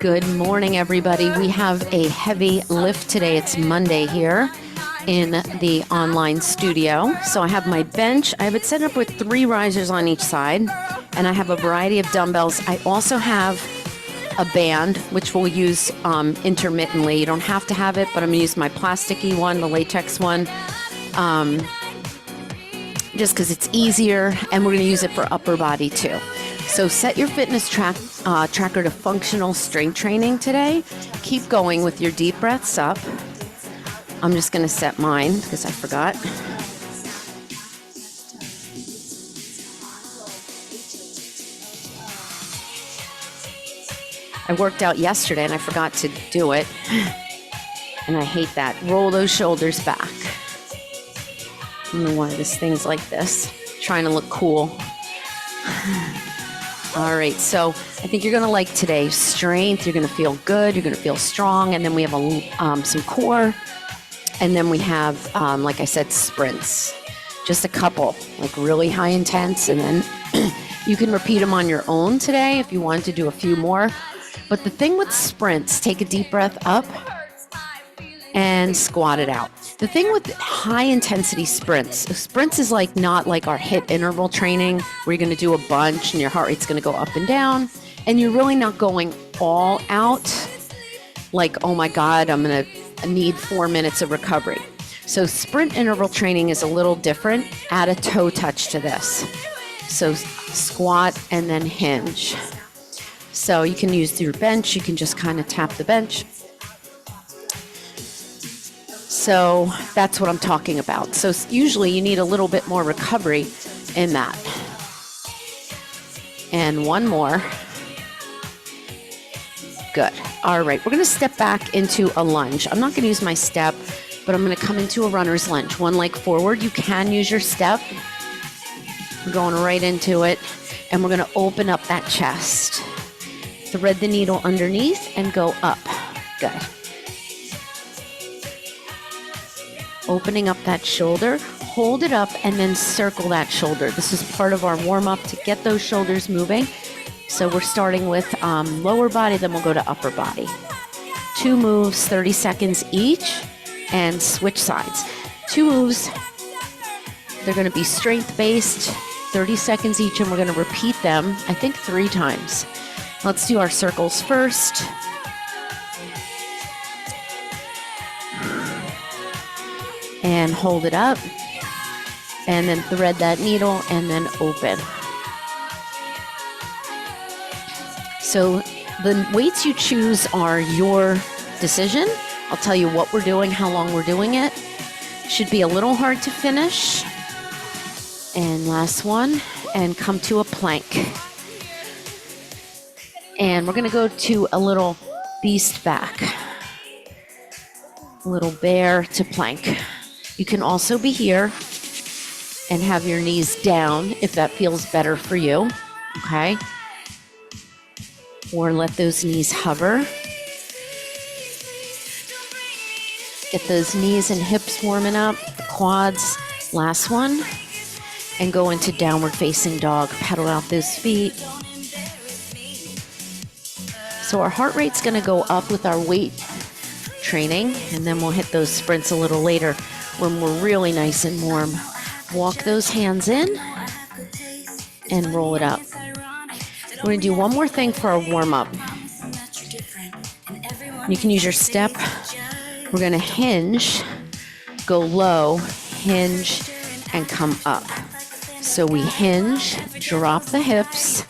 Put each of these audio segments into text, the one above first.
Good morning, everybody. We have a heavy lift today. It's Monday here in the online studio. So I have my bench. I have it set up with 3 risers on each side, and I have a variety of dumbbells. I also have a band, which we'll use intermittently. You don't have to have it, but I'm going to use my plasticky one, the latex one, just because it's easier, and we're going to use it for upper body too. So set your fitness tracker to functional strength training today. Keep going with your deep breaths up. I'm just going to set mine because I forgot. I worked out yesterday and I forgot to do it. And I hate that. Roll those shoulders back. I don't know why this thing's like this. Trying to look cool. All right, so I think you're going to like today. Strength, you're going to feel good, you're going to feel strong, and then we have some core, and then we have, like I said, sprints. Just a couple, like really high intense, and then you can repeat them on your own today if you wanted to do a few more. But the thing with sprints, take a deep breath up and squat it out. The thing with high intensity sprints is like not like our HIIT interval training where you're going to do a bunch and your heart rate's going to go up and down, and you're really not going all out like, oh my God, I'm going to need 4 minutes of recovery. So sprint interval training is a little different. Add a toe touch to this. So squat and then hinge. So you can use your bench. You can just kind of tap the bench. So that's what I'm talking about. So usually you need a little bit more recovery in that. And one more. Good. All right, we're going to step back into a lunge. I'm not going to use my step, but I'm going to come into a runner's lunge. One leg forward. You can use your step. We're going right into it. And we're going to open up that chest. Thread the needle underneath and go up. Good. Opening up that shoulder, hold it up, and then circle that shoulder. This is part of our warm-up to get those shoulders moving. So we're starting with lower body, then we'll go to upper body. 2 moves, 30 seconds each, and switch sides. 2 moves, they're going to be strength-based, 30 seconds each, and we're going to repeat them, I think 3 times. Let's do our circles first. And hold it up, and then thread that needle, and then open. So the weights you choose are your decision. I'll tell you what we're doing, how long we're doing it. Should be a little hard to finish. And last one, and come to a plank. And we're going to go to a little beast back. A little bear to plank. You can also be here and have your knees down if that feels better for you, okay? Or let those knees hover. Get those knees and hips warming up, the quads. Last one. And go into downward facing dog. Pedal out those feet. So our heart rate's going to go up with our weight training, and then we'll hit those sprints a little later when we're really nice and warm. Walk those hands in and roll it up. We're going to do one more thing for our warm-up. You can use your step. We're going to hinge, go low, hinge, and come up. So we hinge, drop the hips,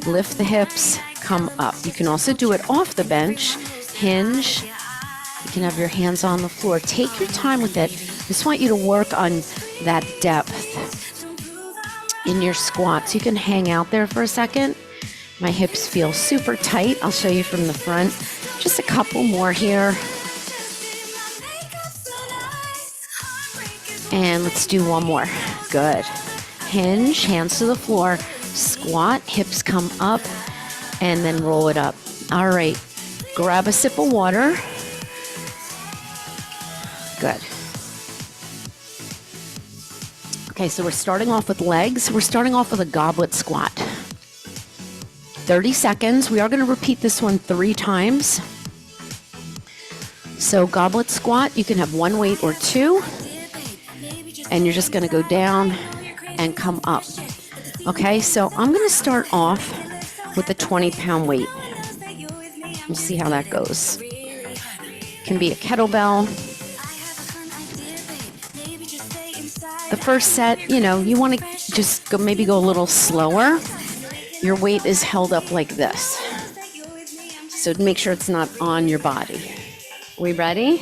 lift the hips, come up. You can also do it off the bench. Hinge. You can have your hands on the floor. Take your time with it. I just want you to work on that depth in your squats. You can hang out there for a second. My hips feel super tight. I'll show you from the front. Just a couple more here. And let's do one more. Good. Hinge, hands to the floor. Squat, hips come up, and then roll it up. All right. Grab a sip of water. Good. Okay, so we're starting off with legs. We're starting off with a goblet squat. 30 seconds. We are going to repeat this one 3 times. So goblet squat, you can have 1 weight or 2. And you're just going to go down and come up. Okay, so I'm going to start off with a 20-pound weight. We'll see how that goes. Can be a kettlebell. The first set, you want to just maybe go a little slower. Your weight is held up like this. So make sure it's not on your body. We ready?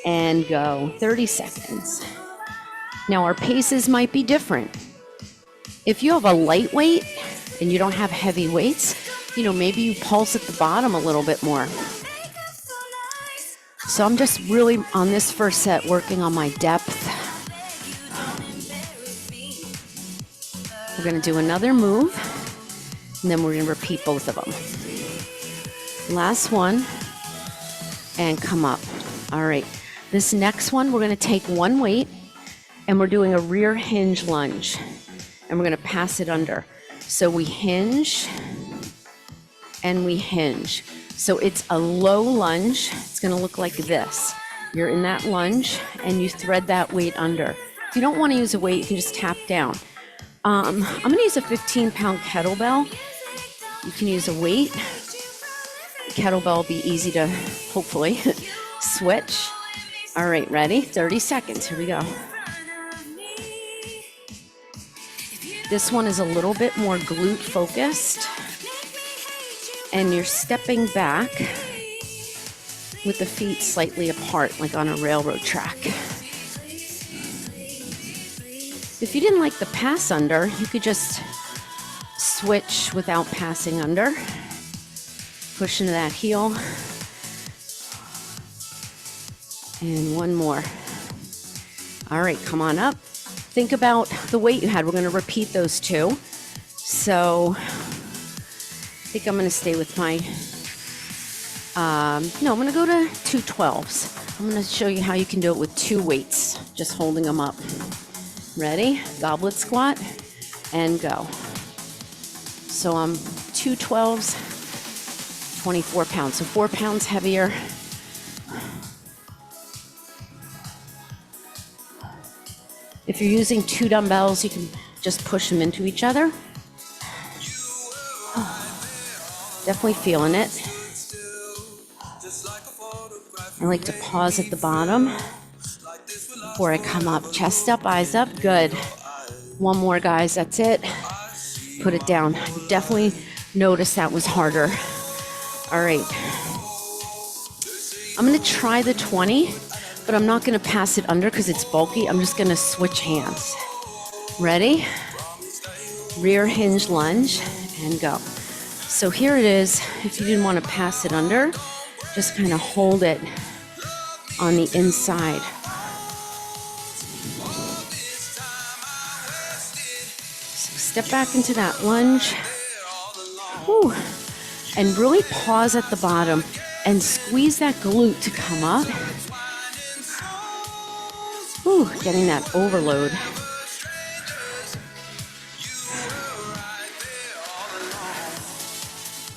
And go. 30 seconds. Now our paces might be different. If you have a light weight and you don't have heavy weights, maybe you pulse at the bottom a little bit more. So I'm just really on this first set working on my depth. We're going to do another move, and then we're going to repeat both of them. Last one, and come up. All right, this next one, we're going to take 1 weight, and we're doing a rear hinge lunge, and we're going to pass it under. So we hinge, and we hinge. So it's a low lunge. It's going to look like this. You're in that lunge, and you thread that weight under. If you don't want to use a weight, you can just tap down. I'm going to use a 15-pound kettlebell. You can use a weight. The kettlebell will be easy to, hopefully, switch. All right, ready? 30 seconds. Here we go. This one is a little bit more glute focused. And you're stepping back with the feet slightly apart, like on a railroad track. If you didn't like the pass under, you could just switch without passing under. Push into that heel. And 1 more. All right, come on up. Think about the weight you had. We're going to repeat those 2. So I think I'm going to stay with my, I'm going to go to 2 12s. I'm going to show you how you can do it with 2 weights, just holding them up. Ready? Goblet squat and go. So I'm 2 12s, 24 pounds. So 4 pounds heavier. If you're using 2 dumbbells, you can just push them into each other. Definitely feeling it. I like to pause at the bottom before I come up. Chest up, eyes up. Good. 1 more, guys. That's it. Put it down. Definitely notice that was harder. All right. I'm going to try the 20, but I'm not going to pass it under because it's bulky. I'm just going to switch hands. Ready? Rear hinge lunge and go. So here it is. If you didn't want to pass it under, just kind of hold it on the inside. So step back into that lunge. Whew. And really pause at the bottom and squeeze that glute to come up. Whew, getting that overload.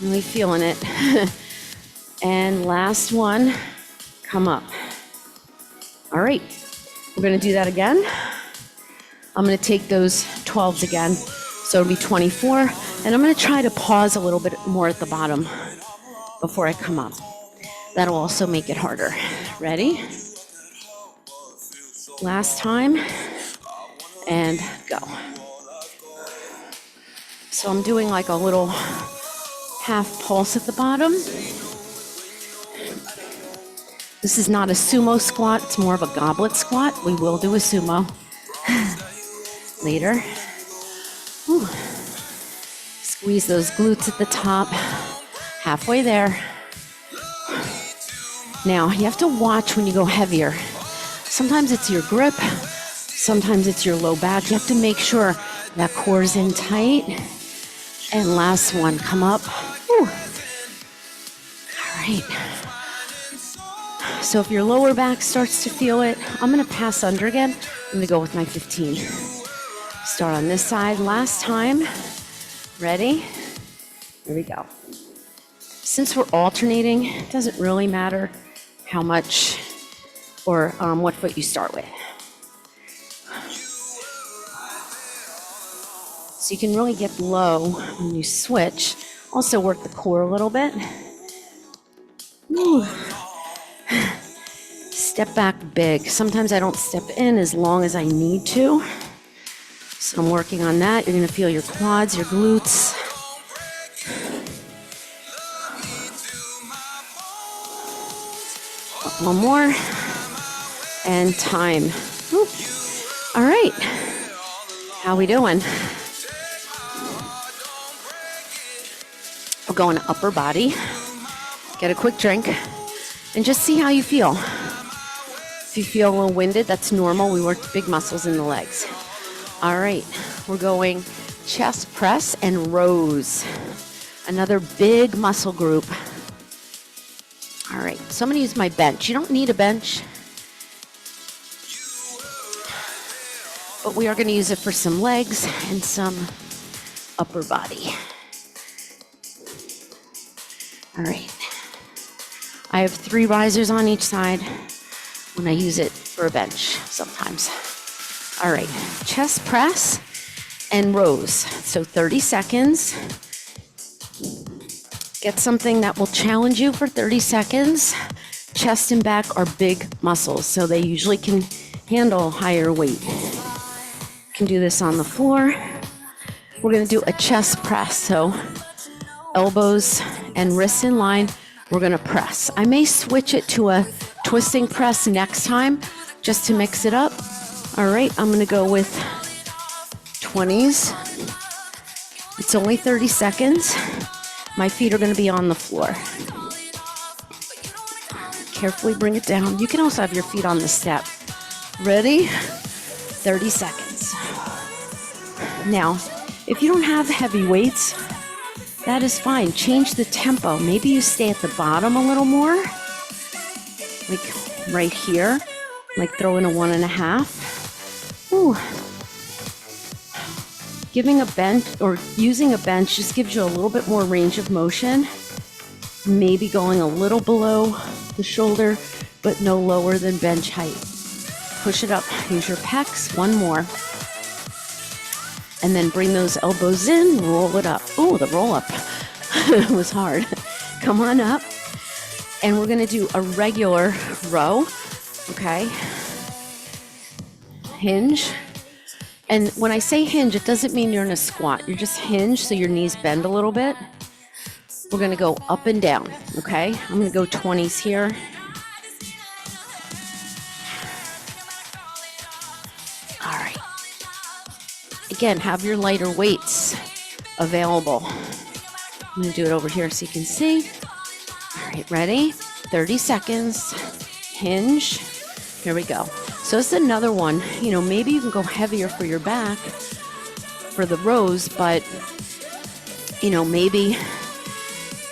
Really feeling it. And last one, come up. All right, we're gonna do that again. I'm gonna take those 12s again. So it'll be 24, and I'm gonna try to pause a little bit more at the bottom before I come up. That'll also make it harder. Ready? Last time, and go. So I'm doing like a little half pulse at the bottom. This is not a sumo squat, it's more of a goblet squat. We will do a sumo later. Whew. Squeeze those glutes at the top, halfway there. Now, you have to watch when you go heavier. Sometimes it's your grip, sometimes it's your low back. You have to make sure that core's in tight. And last one, come up. Whew. All right. So if your lower back starts to feel it, I'm gonna pass under again. I'm gonna go with my 15. Start on this side, last time. Ready? Here we go. Since we're alternating, it doesn't really matter how much or what foot you start with. So you can really get low when you switch. Also work the core a little bit. Ooh. Step back big. Sometimes I don't step in as long as I need to. So I'm working on that. You're going to feel your quads, your glutes. One more. And time. Ooh. All right. How we doing? We're going to upper body. Get a quick drink and just see how you feel. If you feel a little winded, that's normal. We worked big muscles in the legs. All right, we're going chest press and rows. Another big muscle group. All right, so I'm gonna use my bench. You don't need a bench, but we are gonna use it for some legs and some upper body. All right. I have 3 risers on each side when I use it for a bench sometimes. All right, chest press and rows. So 30 seconds. Get something that will challenge you for 30 seconds. Chest and back are big muscles, so they usually can handle higher weight. You can do this on the floor. We're gonna do a chest press, so elbows and wrists in line. We're gonna press. I may switch it to a twisting press next time just to mix it up. All right, I'm gonna go with 20s. It's only 30 seconds. My feet are gonna be on the floor. Carefully bring it down. You can also have your feet on the step. Ready? 30 seconds. Now, if you don't have heavy weights, that is fine. Change the tempo. Maybe you stay at the bottom a little more, like right here, like throw in a 1.5. Ooh. Giving a bench or using a bench just gives you a little bit more range of motion. Maybe going a little below the shoulder, but no lower than bench height. Push it up. Use your pecs. One more. And then bring those elbows in, roll it up. Oh, the roll up was hard. Come on up. And we're gonna do a regular row, okay? Hinge. And when I say hinge, it doesn't mean you're in a squat. You're just hinge so your knees bend a little bit. We're gonna go up and down, okay? I'm gonna go 20s here. All right. Again, have your lighter weights available. I'm gonna do it over here so you can see. All right, ready? 30 seconds, hinge. Here we go. So this is another one, maybe you can go heavier for your back for the rows, but, maybe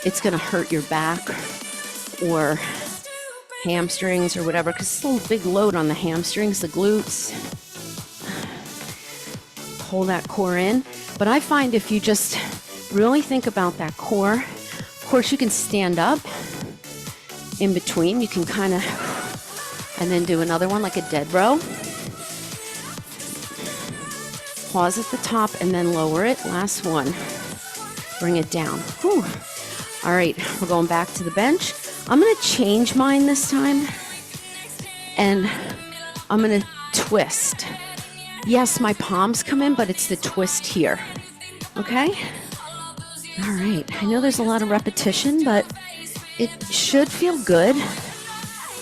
it's gonna hurt your back or hamstrings or whatever, because it's a big load on the hamstrings, the glutes. Pull that core in. But I find if you just really think about that core, of course you can stand up in between. You can kind of, and then do another one like a dead row. Pause at the top and then lower it. Last one. Bring it down. Whew. All right, we're going back to the bench. I'm gonna change mine this time. And I'm gonna twist. Yes, my palms come in, but it's the twist here. Okay? All right. I know there's a lot of repetition, but it should feel good.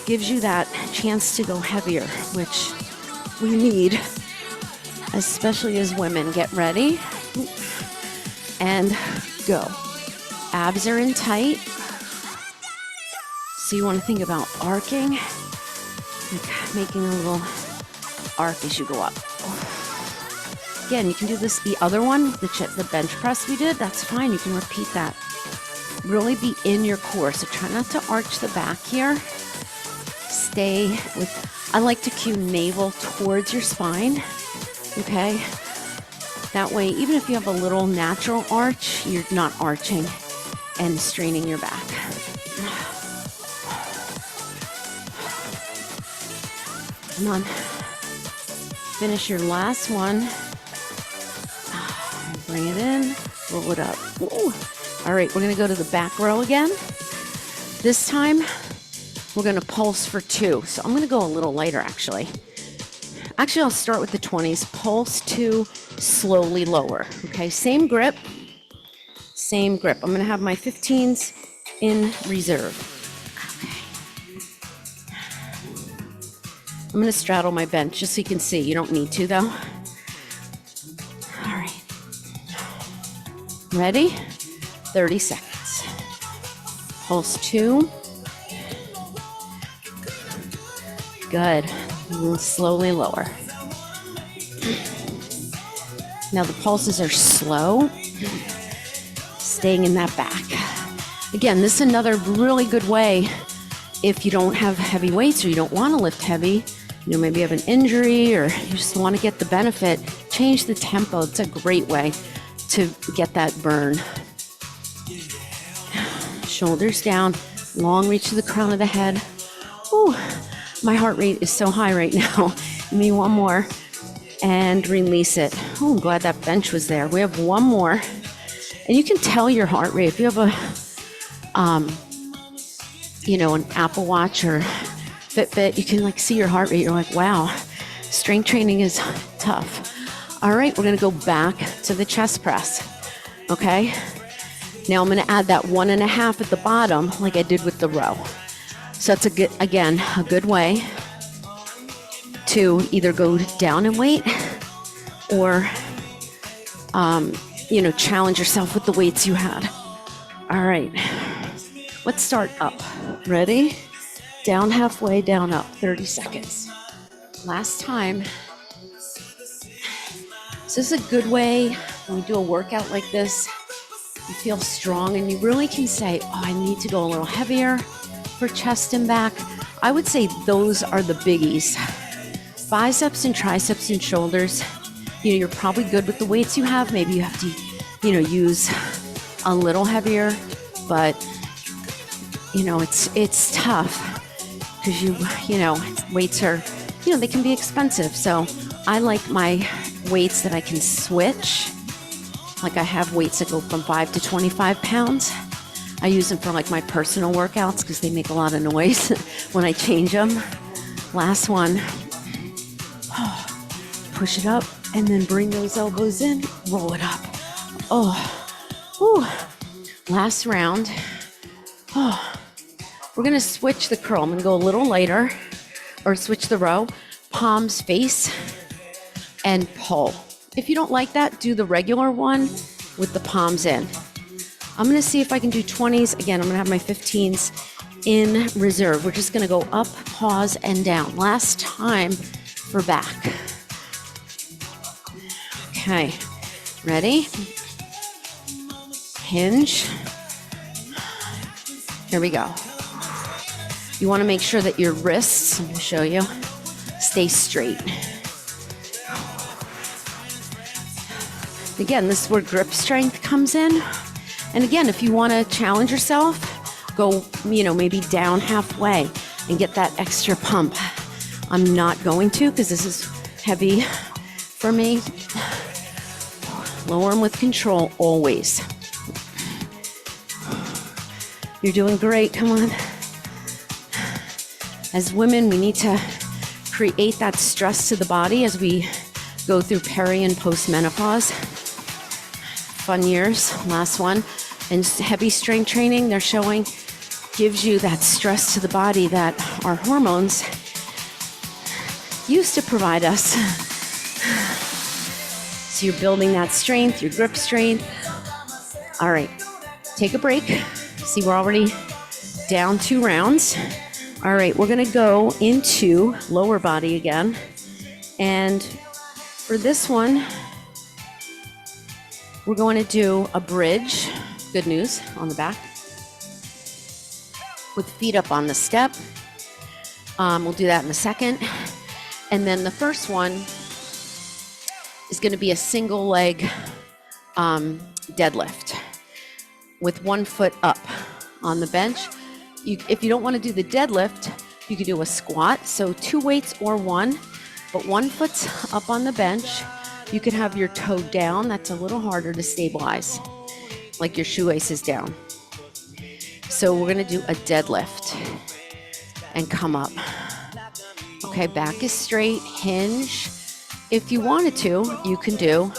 Gives you that chance to go heavier, which we need, especially as women. Get ready. And go. Abs are in tight. So you want to think about arcing, like making a little arc as you go up. Again, you can do this, the other one, the bench press we did, that's fine. You can repeat that. Really be in your core. So try not to arch the back here. Stay with, I like to cue navel towards your spine. Okay. That way, even if you have a little natural arch, you're not arching and straining your back. Come on. Finish your last one. Bring it in, roll it up. Ooh. All right, we're gonna go to the back row again. This time, we're gonna pulse for 2. So I'm gonna go a little lighter, actually. Actually, I'll start with the 20s. Pulse 2, slowly lower. Okay, same grip. Same grip. I'm gonna have my 15s in reserve. Okay. I'm gonna straddle my bench just so you can see. You don't need to, though. All right. Ready? 30 seconds. Pulse 2. Good. Slowly lower. Now the pulses are slow, staying in that back. Again, this is another really good way if you don't have heavy weights or you don't want to lift heavy, maybe you have an injury or you just want to get the benefit, change the tempo. It's a great way to get that burn. Shoulders down, long reach to the crown of the head. Ooh, my heart rate is so high right now. Give me one more and release it. Oh, I'm glad that bench was there. We have one more. And you can tell your heart rate. If you have an Apple Watch or Fitbit, you can see your heart rate. You're like, wow, strength training is tough. All right, we're gonna go back to the chest press, okay? Now I'm gonna add that 1.5 at the bottom like I did with the row. So that's a good way to either go down in weight or, challenge yourself with the weights you had. All right, let's start up. Ready? Down halfway, down up, 30 seconds. Last time. So this is a good way when you do a workout like this, you feel strong and you really can say, oh, I need to go a little heavier for chest and back. I would say those are the biggies. Biceps and triceps and shoulders, you're probably good with the weights you have. Maybe you have to, use a little heavier, but, it's tough because weights are, they can be expensive. So I like my weights that I can switch. Like I have weights that go from 5 to 25 pounds. I use them for my personal workouts because they make a lot of noise when I change them. Last one. Push it up and then bring those elbows in, roll it up. Oh, whew. Last round. Oh, we're gonna switch the curl. I'm gonna go a little lighter or switch the row. Palms face and pull. If you don't like that, do the regular one with the palms in. I'm gonna see if I can do 20s. Again, I'm gonna have my 15s in reserve. We're just gonna go up, pause, and down. Last time for back. Okay, ready? Hinge. Here we go. You wanna make sure that your wrists, I'm gonna show you, stay straight. Again, this is where grip strength comes in. And again, if you want to challenge yourself, go, maybe down halfway and get that extra pump. I'm not going to because this is heavy for me. Lower them with control always. You're doing great. Come on. As women, we need to create that stress to the body as we go through peri and postmenopause. Fun years. Last one. And heavy strength training, they're showing, gives you that stress to the body that our hormones used to provide us. So you're building that strength, your grip strength. All right, take a break. See, we're already down 2 rounds. All right, we're gonna go into lower body again. And for this one, we're going to do a bridge. Good news on the back. With feet up on the step. We'll do that in a second. And then the first one is going to be a single leg deadlift with 1 foot up on the bench. If you don't want to do the deadlift, you could do a squat. So 2 weights or 1, but 1 foot's up on the bench. You could have your toe down. That's a little harder to stabilize, like your shoelace is down. So we're going to do a deadlift and come up. Okay, back is straight, hinge. If you wanted to, you can do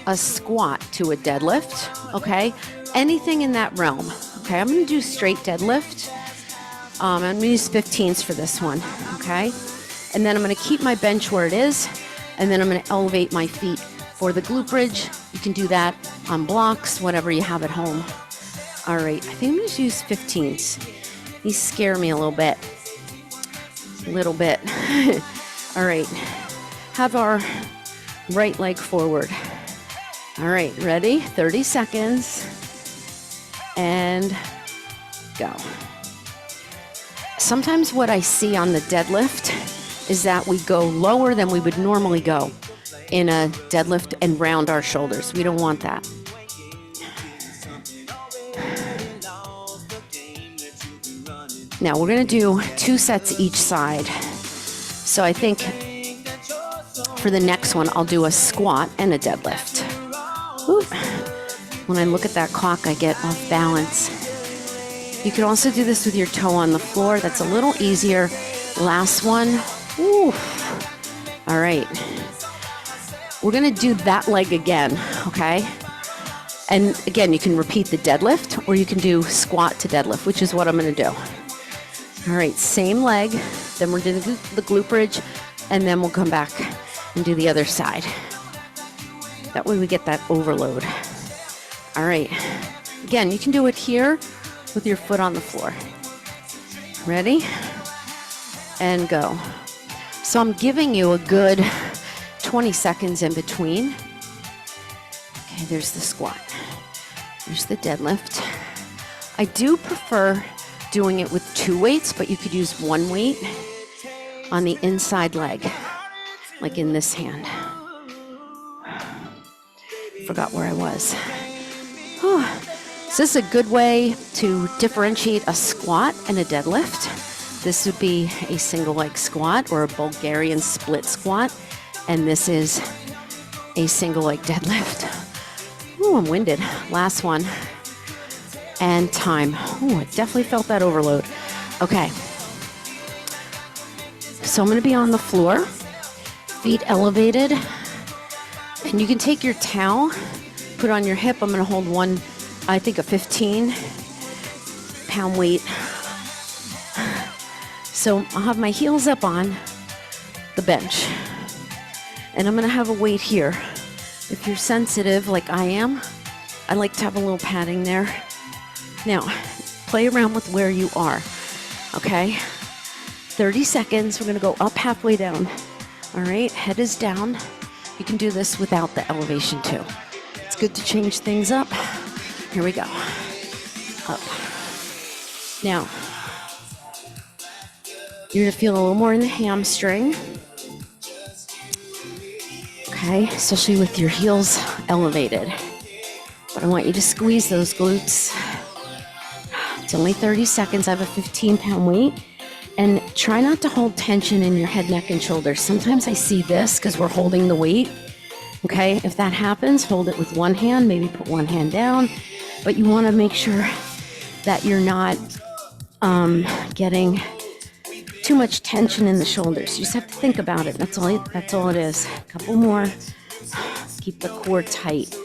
a squat to a deadlift, okay? Anything in that realm, okay? I'm gonna do straight deadlift. I'm gonna use 15s for this one, okay? And then I'm gonna keep my bench where it is, and then I'm gonna elevate my feet for the glute bridge. You can do that on blocks, whatever you have at home. All right, I think I'm gonna use 15s. These scare me a little bit. All right, have our right leg forward. All right, ready? 30 seconds. And go. Sometimes what I see on the deadlift is that we go lower than we would normally go in a deadlift and round our shoulders. We don't want that. Now we're going to do 2 sets each side. So I think for the next one, I'll do a squat and a deadlift. Ooh. When I look at that clock, I get off balance. You can also do this with your toe on the floor. That's a little easier. Last one. Ooh. All right. We're going to do that leg again, okay? And again, you can repeat the deadlift, or you can do squat to deadlift, which is what I'm going to do. All right, same leg. Then we're doing the glute bridge, and then we'll come back and do the other side. That way we get that overload. All right. Again, you can do it here with your foot on the floor. Ready? And go. So I'm giving you a good 20 seconds in between. Okay, there's the squat. There's the deadlift. I do prefer doing it with 2 weights, but you could use 1 weight on the inside leg, like in this hand. Forgot where I was. Whew. So this is a good way to differentiate a squat and a deadlift. This would be a single leg squat or a Bulgarian split squat, and this is a single leg deadlift. Ooh, I'm winded. Last one. And time. Ooh, I definitely felt that overload. Okay. So I'm going to be on the floor, feet elevated, and you can take your towel, put it on your hip. I'm going to hold one, I think a 15-pound weight. So I'll have my heels up on the bench, and I'm going to have a weight here. If you're sensitive like I am, I like to have a little padding there. Now, play around with where you are, okay? 30 seconds. We're going to go up, halfway down. All right, head is down. You can do this without the elevation too. It's good to change things up. Here we go. Up. Now, you're going to feel a little more in the hamstring. Okay, especially with your heels elevated. But I want you to squeeze those glutes. It's only 30 seconds. I have a 15-pound weight. And try not to hold tension in your head, neck, and shoulders. Sometimes I see this because we're holding the weight. Okay, if that happens, hold it with one hand, maybe put one hand down. But you want to make sure that you're not getting too much tension in the shoulders. You just have to think about it. That's all it is. A couple more. Keep the core tight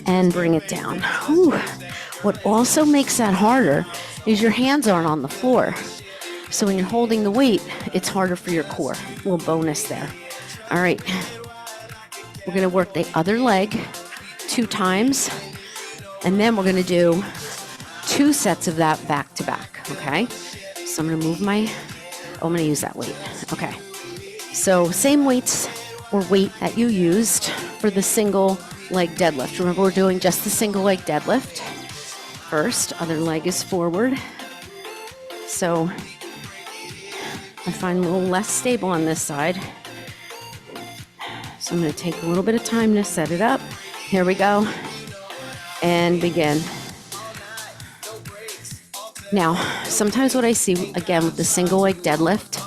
and bring it down. Whew. What also makes that harder is your hands aren't on the floor. So when you're holding the weight, it's harder for your core. A little bonus there. All right. We're going to work the other leg 2 times. And then we're going to do 2 sets of that back to back. Okay. So I'm going to move I'm going to use that weight. Okay. So same weights or weight that you used for the single leg deadlift. Remember, we're doing just the single leg deadlift first. Other leg is forward. So I find a little less stable on this side. So I'm going to take a little bit of time to set it up. Here we go. And begin. Now, sometimes what I see, again, with the single leg deadlift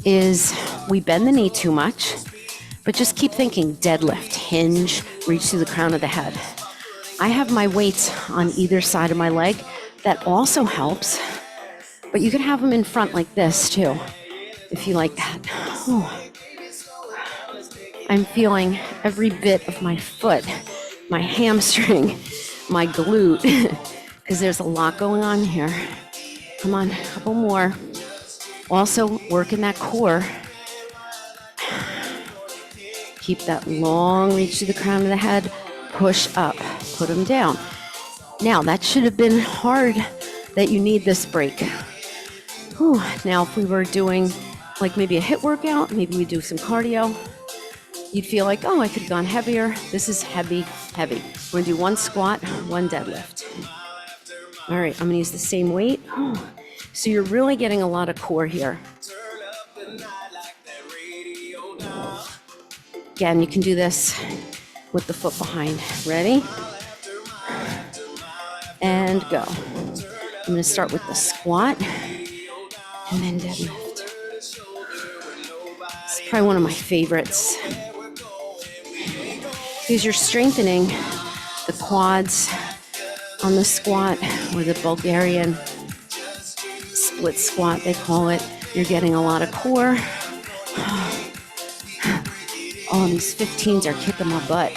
is we bend the knee too much, but just keep thinking deadlift, hinge, reach to the crown of the head. I have my weights on either side of my leg. That also helps, but you can have them in front like this too, if you like that. Oh. I'm feeling every bit of my foot, my hamstring, my glute, because there's a lot going on here. Come on, a couple more. Also, working that core. Keep that long reach to the crown of the head. Push up, put them down. Now, that should have been hard that you need this break. Whew. Now, if we were doing like maybe a HIIT workout, maybe we do some cardio, you'd feel like, oh, I could have gone heavier. This is heavy, heavy. We're gonna do one squat, one deadlift. All right, I'm gonna use the same weight. So you're really getting a lot of core here. Again, you can do this with the foot behind. Ready? And go. I'm gonna start with the squat and then deadlift. It's probably one of my favorites because you're strengthening the quads on the squat, or the Bulgarian split squat, they call it. You're getting a lot of core. Oh, these 15s are kicking my butt.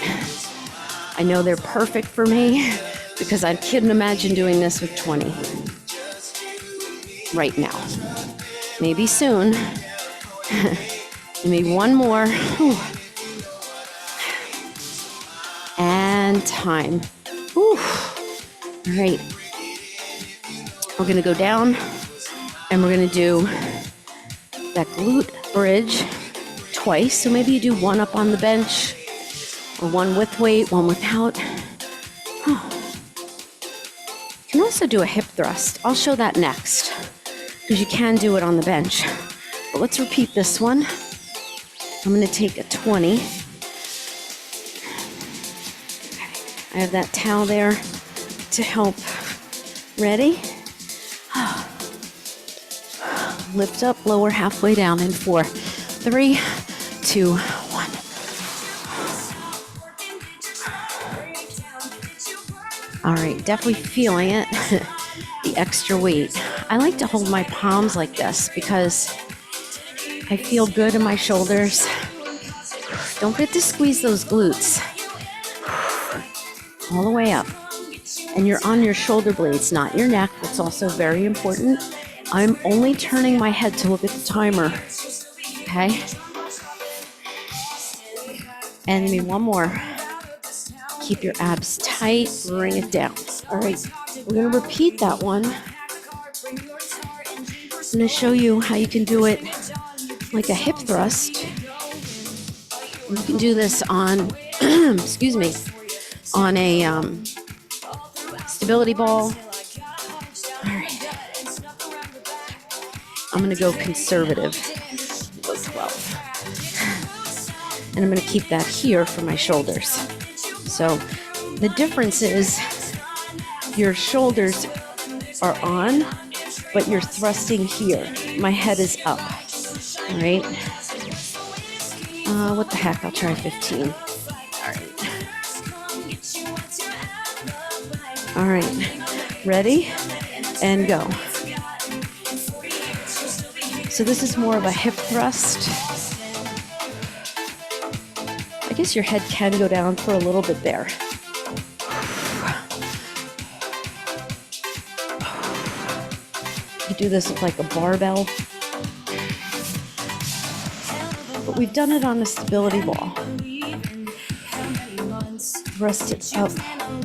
I know they're perfect for me because I couldn't imagine doing this with 20 right now. Maybe soon. Maybe one more. And time. Whew. All right. We're going to go down and we're going to do that glute bridge twice. So maybe you do one up on the bench, or one with weight, one without. You can also do a hip thrust. I'll show that next because you can do it on the bench. But let's repeat this one. I'm going to take a 20. I have that towel there to help. Ready? Lift up, lower, halfway down in 4, 3, 2, 1. All right, definitely feeling it. The extra weight. I like to hold my palms like this because I feel good in my shoulders. Don't forget to squeeze those glutes all the way up. And you're on your shoulder blades, not your neck. That's also very important. I'm only turning my head to look at the timer. Okay? And maybe one more. Keep your abs tight, bring it down. All right, we're gonna repeat that one. I'm gonna show you how you can do it like a hip thrust. You can do this on, excuse me, on a stability ball. All right. I'm going to go conservative. Go 12. And I'm going to keep that here for my shoulders. So the difference is your shoulders are on, but you're thrusting here. My head is up. All right. What the heck? I'll try 15. All right, ready? And go. So this is more of a hip thrust. I guess your head can go down for a little bit there. You do this with like a barbell. But we've done it on a stability ball. Thrust it up.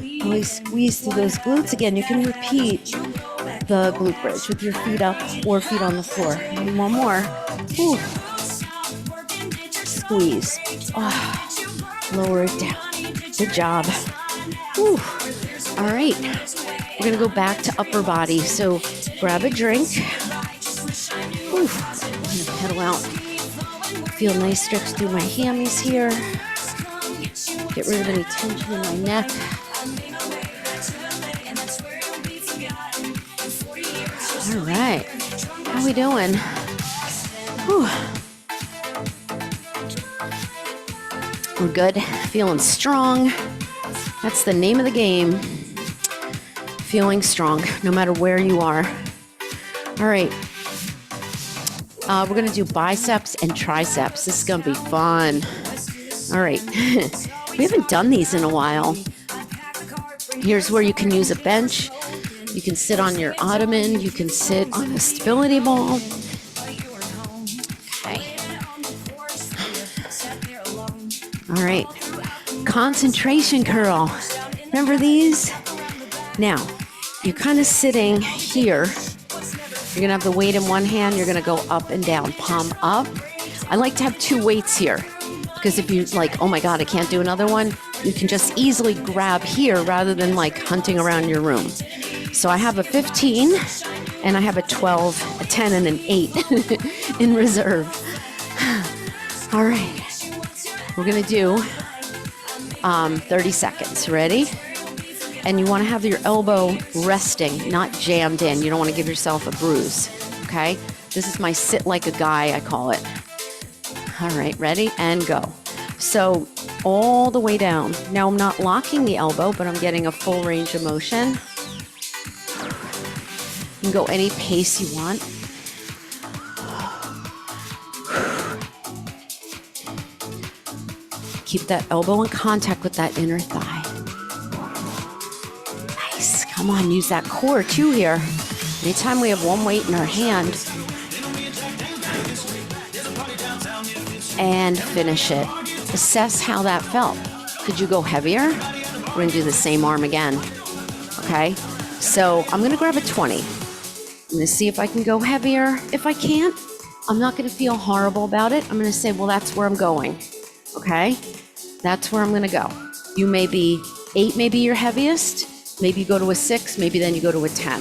Really squeeze through those glutes. Again, you can repeat the glute bridge with your feet up or feet on the floor. And one more. Ooh. Squeeze. Oh. Lower it down. Good job. Ooh. All right. We're going to go back to upper body. So grab a drink. Ooh. I'm going to pedal out. Feel a nice stretch through my hammies here. Get rid of any tension in my neck. All right. How we doing? Whew. We're good. Feeling strong. That's the name of the game. Feeling strong, no matter where you are. All right. We're going to do biceps and triceps. This is going to be fun. All right. We haven't done these in a while. Here's where you can use a bench. You can sit on your ottoman. You can sit on a stability ball. Okay. All right. Concentration curl. Remember these? Now, you're kind of sitting here. You're going to have the weight in one hand. You're going to go up and down, palm up. I like to have 2 weights here because if you're like, oh my God, I can't do another one, you can just easily grab here rather than like hunting around your room. So I have a 15 and I have a 12, a 10 and an 8 in reserve. All right. We're going to do 30 seconds. Ready? And you want to have your elbow resting, not jammed in. You don't want to give yourself a bruise, okay? This is my sit like a guy, I call it. All right, ready? And go. So all the way down. Now I'm not locking the elbow, but I'm getting a full range of motion. You can go any pace you want. Keep that elbow in contact with that inner thigh. Nice. Come on, use that core too here. Anytime we have one weight in our hand. And finish it. Assess how that felt. Could you go heavier? We're going to do the same arm again. Okay? So I'm going to grab a 20. I'm going to see if I can go heavier. If I can't, I'm not going to feel horrible about it. I'm going to say, well, that's where I'm going. Okay? That's where I'm going to go. You may be 8, maybe your heaviest. Maybe you go to a 6. Maybe then you go to a 10.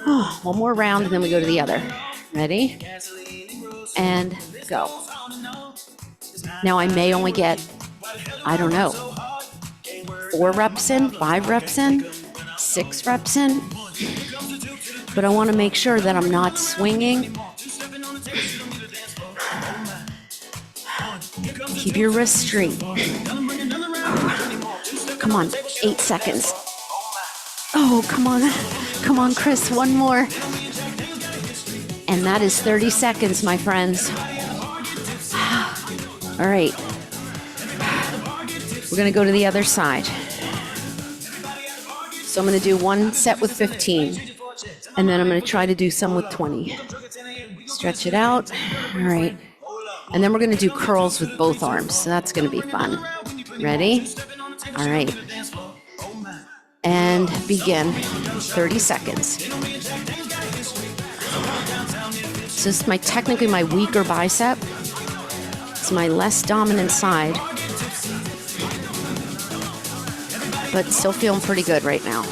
Oh, one more round and then we go to the other. Ready? And go. Now I may only get, I don't know, 4 reps in, 5 reps in, 6 reps in. But I want to make sure that I'm not swinging. Keep your wrists straight. Come on, 8 seconds. Oh, come on. Come on, Chris, one more. And that is 30 seconds, my friends. All right. We're going to go to the other side. So I'm going to do one set with 15. And then I'm going to try to do some with 20. Stretch it out. All right. And then we're going to do curls with both arms. So that's going to be fun. Ready? All right. And begin. 30 seconds. So this is technically my weaker bicep. It's my less dominant side. But still feeling pretty good right now.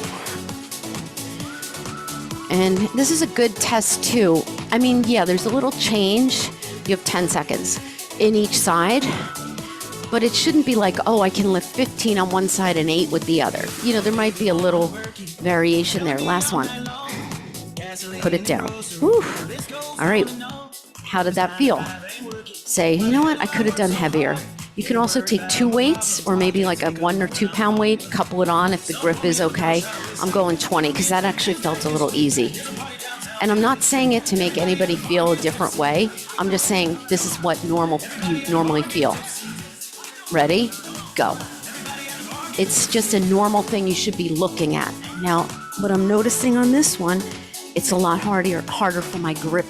And this is a good test too. I mean, yeah, there's a little change. You have 10 seconds in each side, but it shouldn't be like, oh, I can lift 15 on one side and 8 with the other. You know, there might be a little variation there. Last one. Put it down. Whew. All right. How did that feel? Say, you know what? I could have done heavier. You can also take 2 weights or maybe like a 1 or 2 pound weight, couple it on if the grip is okay. I'm going 20 because that actually felt a little easy. And I'm not saying it to make anybody feel a different way. I'm just saying this is what you normally feel. Ready? Go. It's just a normal thing you should be looking at. Now, what I'm noticing on this one, it's a lot harder for my grip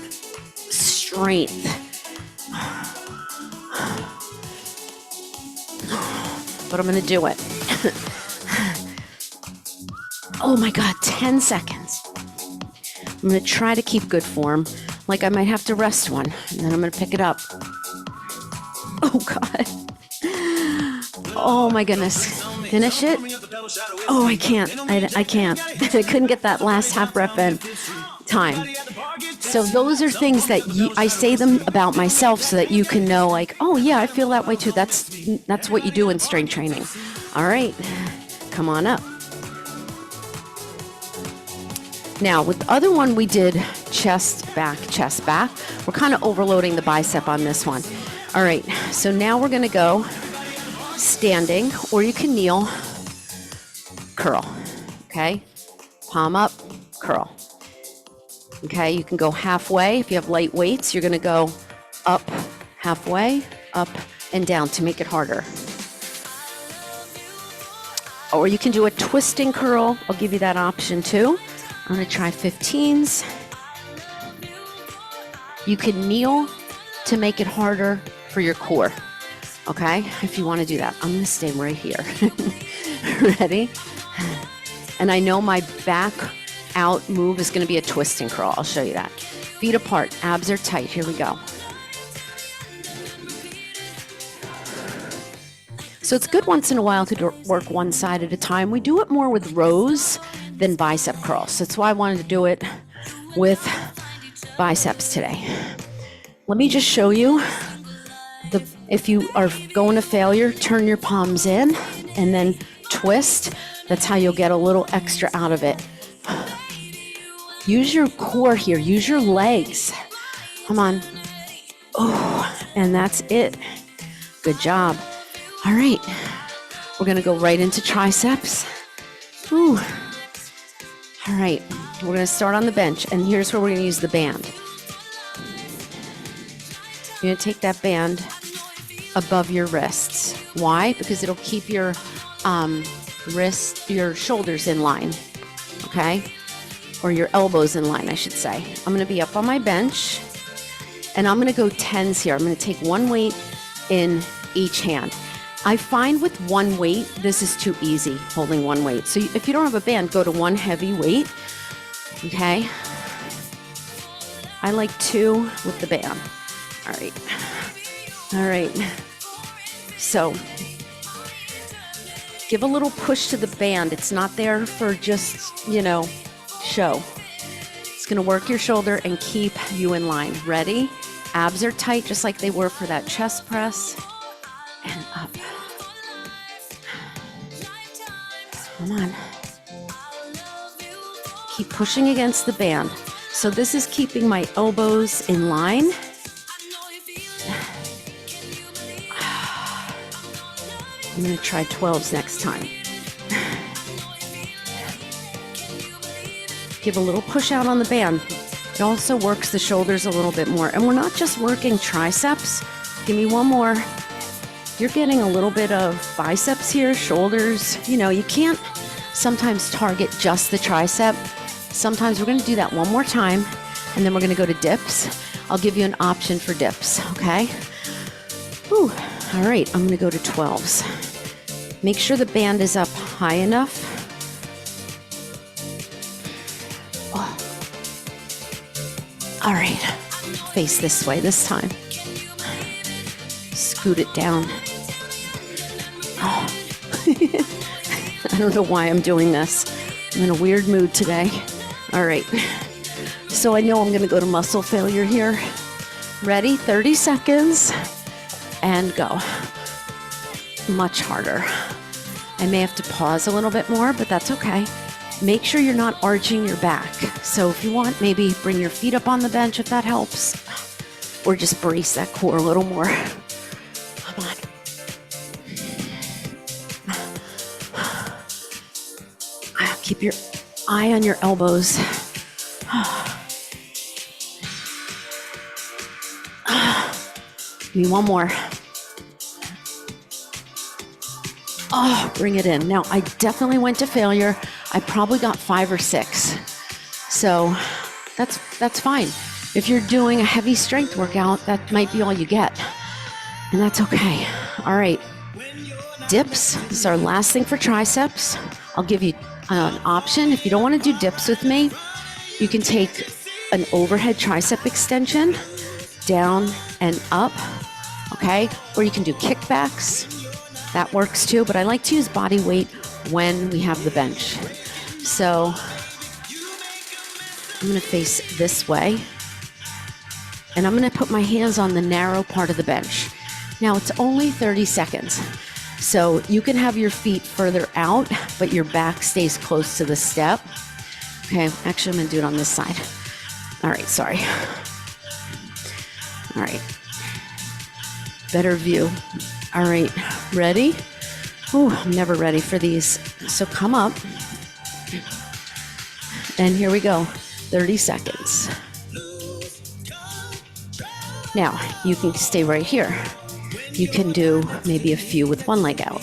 strength. But I'm going to do it. Oh my God, 10 seconds. I'm going to try to keep good form. Like I might have to rest one, and then I'm going to pick it up. Oh God. Oh my goodness. Finish it? Oh, I can't. I can't. I couldn't get that last half rep in time. So those are things that I say them about myself so that you can know, like, oh yeah, I feel that way too. That's what you do in strength training. All right, come on up. Now with the other one we did chest back. We're kind of overloading the bicep on this one. All right, so now we're gonna go standing, or you can kneel, curl, okay? Palm up, curl. Okay, you can go halfway. If you have light weights, you're gonna go up halfway, up and down to make it harder. Or you can do a twisting curl. I'll give you that option too. I'm gonna try 15s. You can kneel to make it harder for your core, okay? If you wanna do that. I'm gonna stay right here. Ready? And I know my back out move is going to be a twisting curl. I'll show you that. Feet apart, abs are tight. Here we go. So it's good once in a while to work one side at a time. We do it more with rows than bicep curls. That's why I wanted to do it with biceps today. Let me just show you. If you are going to failure, turn your palms in and then twist. That's how you'll get a little extra out of it. Use your core here. Use your legs. Come on. Oh, and that's it. Good job. All right. We're going to go right into triceps. Ooh. All right. We're going to start on the bench. And here's where we're going to use the band. You're going to take that band above your wrists. Why? Because it'll keep your your shoulders in line. Okay? Or your elbows in line, I should say. I'm going to be up on my bench, and I'm going to go 10s here. I'm going to take one weight in each hand. I find with one weight, this is too easy, holding one weight. So if you don't have a band, go to one heavy weight, okay? I like 2 with the band. All right. All right. So give a little push to the band. It's not there for just, show. It's going to work your shoulder and keep you in line. Ready? Abs are tight just like they were for that chest press. And up. Come on. Keep pushing against the band. So this is keeping my elbows in line. I'm going to try 12s next time. Give a little push out on the band. It also works the shoulders a little bit more. And we're not just working triceps. Give me one more. You're getting a little bit of biceps here, shoulders. You can't sometimes target just the tricep. Sometimes we're going to do that one more time, and then we're going to go to dips. I'll give you an option for dips, okay? Whew. All right, I'm going to go to 12s. Make sure the band is up high enough. All right, face this way this time. Scoot it down. Oh. I don't know why I'm doing this. I'm in a weird mood today. All right, so I know I'm gonna go to muscle failure here. Ready? 30 seconds and go. Much harder. I may have to pause a little bit more, but that's okay. Make sure you're not arching your back. So if you want, maybe bring your feet up on the bench if that helps. Or just brace that core a little more. Come on. Keep your eye on your elbows. Give me one more. Oh, bring it in. Now, I definitely went to failure. I probably got 5 or 6. So that's fine. If you're doing a heavy strength workout, that might be all you get. And that's okay. All right. Dips. This is our last thing for triceps. I'll give you an option. If you don't want to do dips with me, you can take an overhead tricep extension down and up. Okay. Or you can do kickbacks. That works too, but I like to use body weight when we have the bench. So I'm going to face this way. and I'm going to put my hands on the narrow part of the bench. Now, it's only 30 seconds. So you can have your feet further out, but your back stays close to the step. Okay, actually, I'm going to do it on this side. All right, sorry. All right. Better view. All right, ready? Ooh, I'm never ready for these. So come up. And here we go. 30 seconds. Now, you can stay right here. You can do maybe a few with one leg out.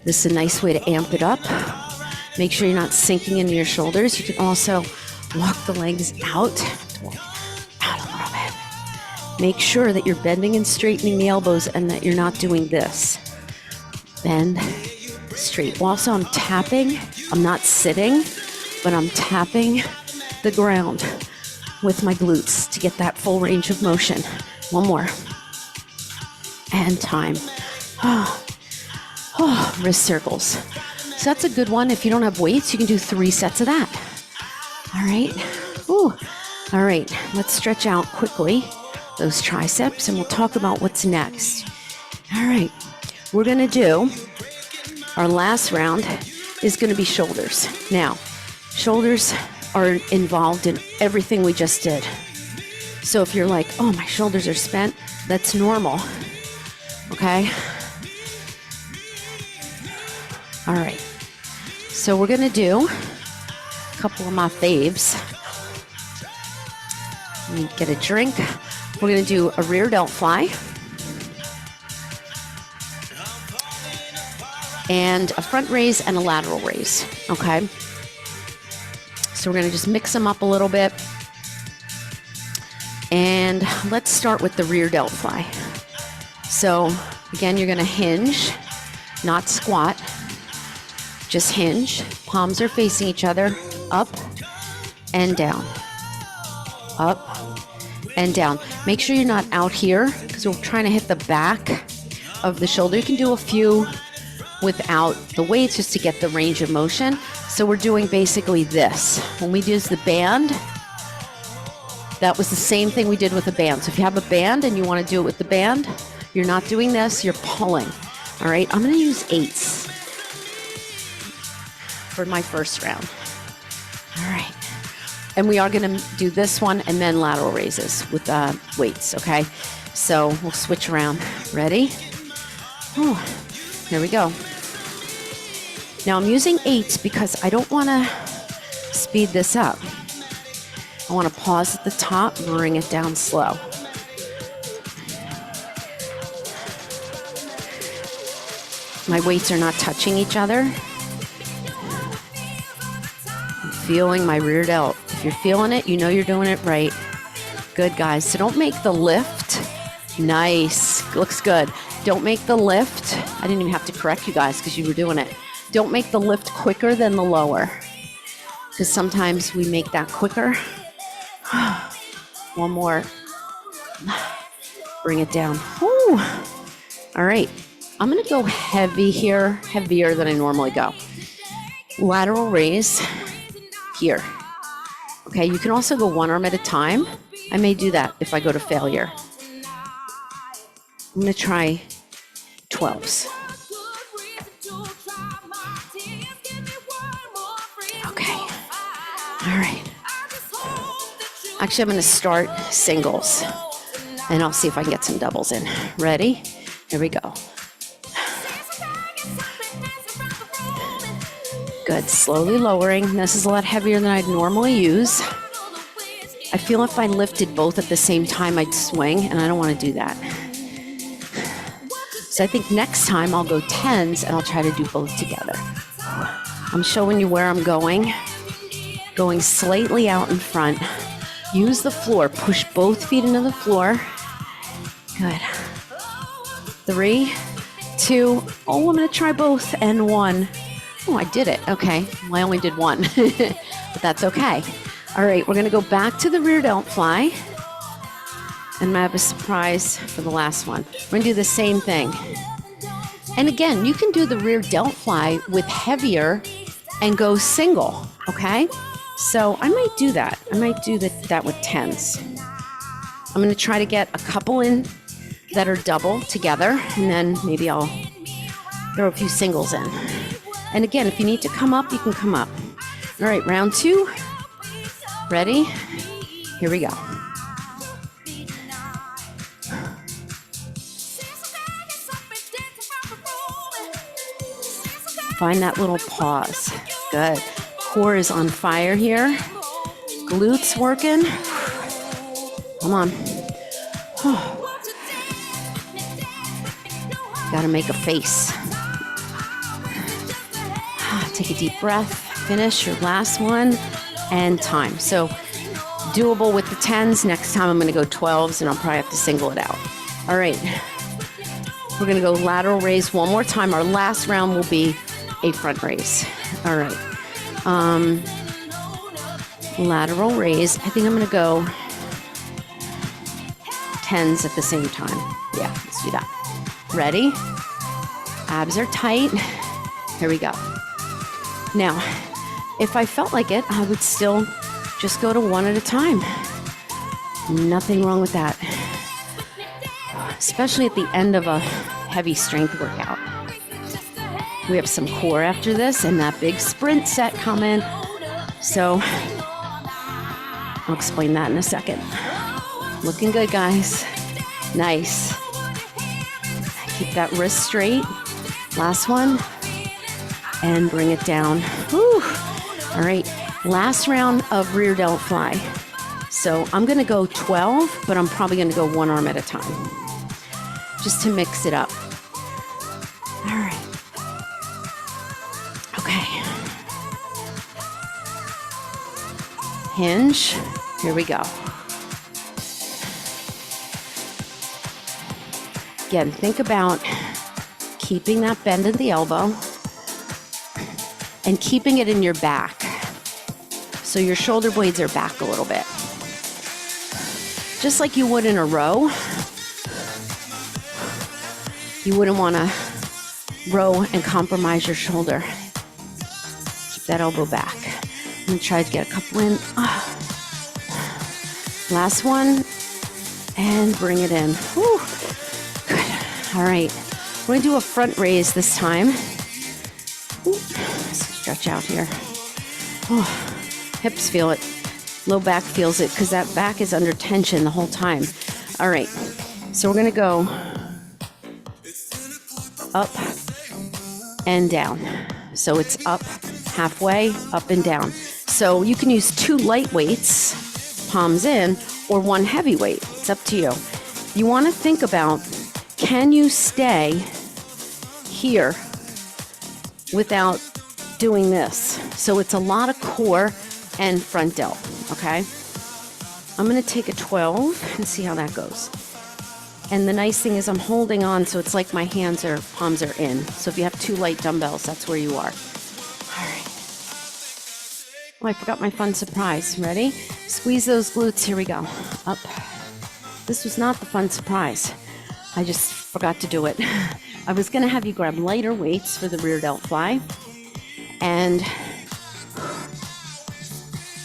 This is a nice way to amp it up. Make sure you're not sinking into your shoulders. You can also walk the legs out a little bit. Make sure that you're bending and straightening the elbows and that you're not doing this. Bend, straight. Also, I'm tapping. I'm not sitting, but I'm tapping the ground with my glutes to get that full range of motion. One more. And time. Wrist circles. So that's a good one. If you don't have weights, you can do 3 sets of that. All right. Ooh. All right. Let's stretch out quickly those triceps, and we'll talk about what's next. All right. We're going to do our last round is going to be shoulders. Now, shoulders are involved in everything we just did. So if you're like, oh, my shoulders are spent, that's normal. Okay? All right. So we're going to do a couple of my faves. Let me get a drink. We're going to do a rear delt fly and a front raise and a lateral raise. Okay? So we're going to just mix them up a little bit. And let's start with the rear delt fly. So again, you're going to hinge, not squat. Just hinge. Palms are facing each other. Up and down. Up and down. Make sure you're not out here because we're trying to hit the back of the shoulder. You can do a few without the weights just to get the range of motion. So we're doing basically this. When we use the band, that was the same thing we did with the band. So if you have a band and you want to do it with the band, you're not doing this, you're pulling. All right, I'm going to use 8s for my first round. All right. And we are going to do this one and then lateral raises with weights, okay? So we'll switch around. Ready? Oh, here we go. Now I'm using 8s because I don't want to speed this up. I want to pause at the top and bring it down slow. My weights are not touching each other. I'm feeling my rear delt. If you're feeling it, you know you're doing it right. Good, guys. So don't make the lift. Nice. Looks good. Don't make the lift. I didn't even have to correct you guys because you were doing it. Don't make the lift quicker than the lower, because sometimes we make that quicker. One more. Bring it down. Woo. All right. I'm going to go heavy here, heavier than I normally go. Lateral raise here. Okay, you can also go one arm at a time. I may do that if I go to failure. I'm going to try 12s. Okay. All right. Actually, I'm going to start singles, and I'll see if I can get some doubles in. Ready? Here we go. Good. Slowly lowering. This is a lot heavier than I'd normally use. I feel if I lifted both at the same time, I'd swing, and I don't want to do that. So I think next time I'll go 10s, and I'll try to do both together. I'm showing you where I'm going. Going slightly out in front. Use the floor. Push both feet into the floor. Good. 3, 2, oh, I'm going to try both, and 1. Oh, I did it. Okay. Well, I only did 1, but that's okay. All right, we're going to go back to the rear delt fly, and I have a surprise for the last one. We're going to do the same thing. And again, you can do the rear delt fly with heavier and go single, okay? So I might do that. I might do that with 10s. I'm going to try to get a couple in that are double together, and then maybe I'll throw a few singles in. And again, if you need to come up, you can come up. All right, round 2. Ready? Here we go. Find that little pause. Good. Core is on fire here. Glutes working. Come on. Got to make a face. Take a deep breath. Finish your last one. And time. So doable with the 10s. Next time I'm going to go 12s, and I'll probably have to single it out. All right. We're going to go lateral raise one more time. Our last round will be a front raise. All right. Lateral raise. I think I'm going to go 10s at the same time. Yeah, let's do that. Ready? Abs are tight. Here we go. Now, if I felt like it, I would still just go to one at a time. Nothing wrong with that. Especially at the end of a heavy strength workout. We have some core after this and that big sprint set coming. So I'll explain that in a second. Looking good, guys. Nice. Keep that wrist straight. Last one. And bring it down. Whew. All right. Last round of rear delt fly. So I'm going to go 12, but I'm probably going to go one arm at a time. Just to mix it up. All right. Okay. Hinge. Here we go. Again, think about keeping that bend at the elbow and keeping it in your back. So your shoulder blades are back a little bit. Just like you would in a row. You wouldn't want to row and compromise your shoulder. Keep that elbow back. I'm going to try to get a couple in. Last one. And bring it in. Whew. Good. All right. We're going to do a front raise this time. Stretch out here. Oh, hips feel it. Low back feels it because that back is under tension the whole time. All right. So we're going to go up and down. So it's up halfway, up and down. So you can use 2 light weights, palms in, or 1 heavy weight. It's up to you. You want to think about, can you stay here without doing this? So it's a lot of core and front delt, okay? I'm going to take a 12 and see how that goes. And the nice thing is I'm holding on, so it's like my palms are in. So if you have 2 light dumbbells, that's where you are. All right. Oh, I forgot my fun surprise. Ready? Squeeze those glutes. Here we go. Up. This was not the fun surprise. I just forgot to do it. I was going to have you grab lighter weights for the rear delt fly and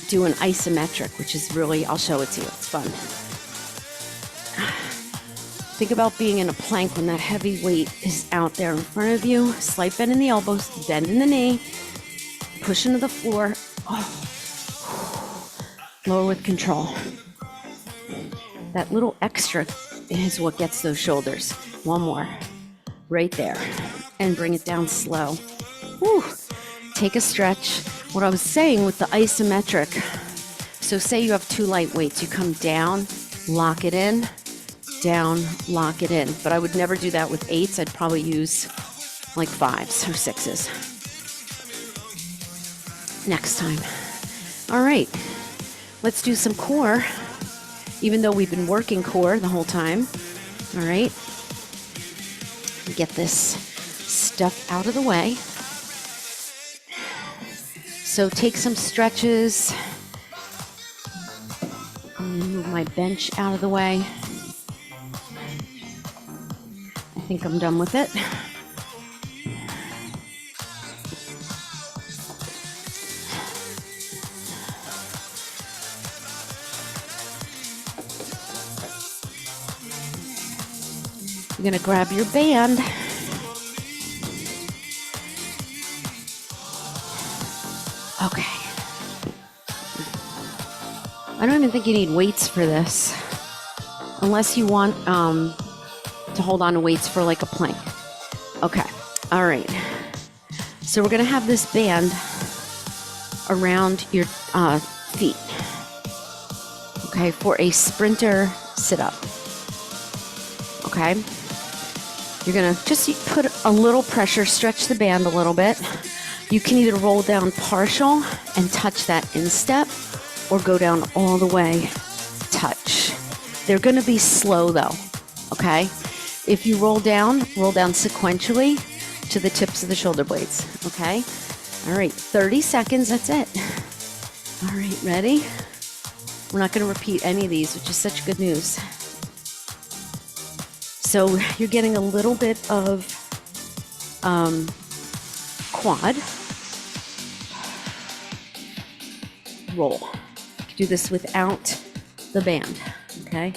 do an isometric, which is really, I'll show it to you. It's fun. Think about being in a plank when that heavy weight is out there in front of you. Slight bend in the elbows, bend in the knee, push into the floor. Oh. Lower with control. That little extra is what gets those shoulders. One more. Right there. And bring it down slow. Whew. Take a stretch. What I was saying with the isometric, so say you have 2 light weights, you come down, lock it in, down, lock it in. But I would never do that with 8s. I'd probably use like 5s or 6s. Next time. All right, let's do some core, even though we've been working core the whole time. All right, get this stuff out of the way. So take some stretches. I'm gonna move my bench out of the way. I think I'm done with it. You're going to grab your band. Okay. I don't even think you need weights for this, unless you want to hold on to weights for like a plank. Okay. All right. So we're going to have this band around your feet. Okay, for a sprinter sit-up. Okay. You're going to just put a little pressure, stretch the band a little bit. You can either roll down partial and touch that instep, or go down all the way, touch. They're going to be slow though, okay? If you roll down sequentially to the tips of the shoulder blades, okay? All right, 30 seconds, that's it. All right, ready? We're not going to repeat any of these, which is such good news. So you're getting a little bit of quad. Roll. Do this without the band, okay?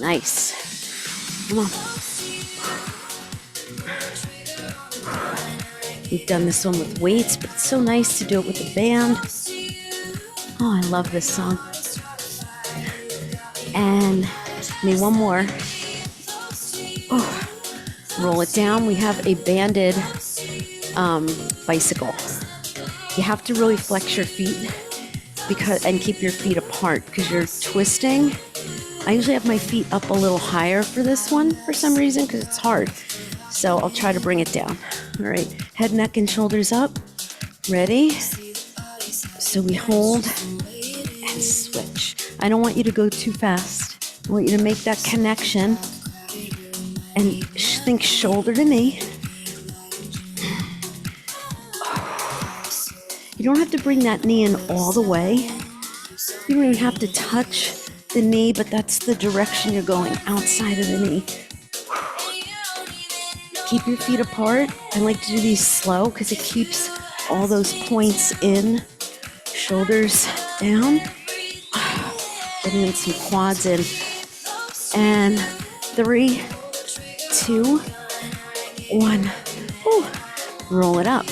Nice. Come on. We've done this one with weights, but it's so nice to do it with the band. Oh, I love this song. And need one more. Oh, roll it down. We have a banded bicycle. You have to really flex your feet and keep your feet apart because you're twisting. I usually have my feet up a little higher for this one for some reason because it's hard. So I'll try to bring it down. All right, head, neck, and shoulders up. Ready? So we hold and switch. I don't want you to go too fast. I want you to make that connection and think shoulder to knee. You don't have to bring that knee in all the way. You don't even have to touch the knee, but that's the direction you're going, outside of the knee. Keep your feet apart. I like to do these slow because it keeps all those points in. Shoulders down. Getting in some quads in. And 3, 2, 1. Whew. Roll it up.